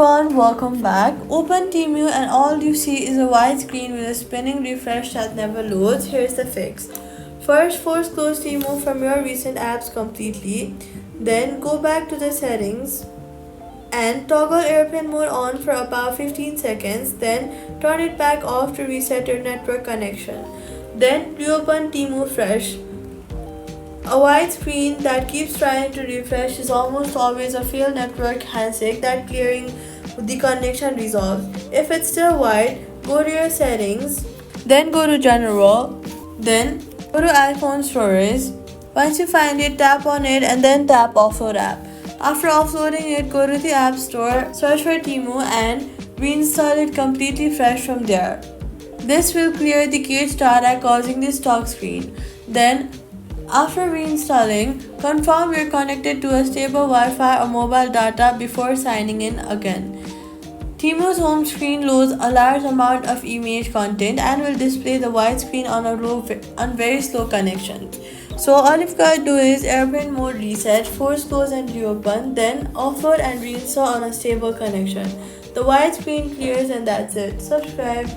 everyone, welcome back. Open Temu and all you see is a white screen with a spinning refresh that never loads. Here's the fix. First, force close Temu from your recent apps completely. Then go back to the settings and toggle airplane mode on for about 15 seconds. Then turn it back off to reset your network connection. Then reopen Temu fresh. A white screen that keeps trying to refresh is almost always a failed network handshake that clearing the connection resolves. If it's still white, go to your settings, then go to general, then go to iPhone storage. Once you find it, tap on it and then tap offload app. After offloading it, go to the app store, search for Temu and reinstall it completely fresh from there. This will clear the cached data causing the stock screen. Then after reinstalling, confirm you're connected to a stable Wi-Fi or mobile data before signing in again. Temu's home screen loads a large amount of image content and will display the white screen on very slow connections. So all you've got to do is airplane mode reset, force close and reopen, then offload and reinstall on a stable connection. The white screen clears and that's it. Subscribe.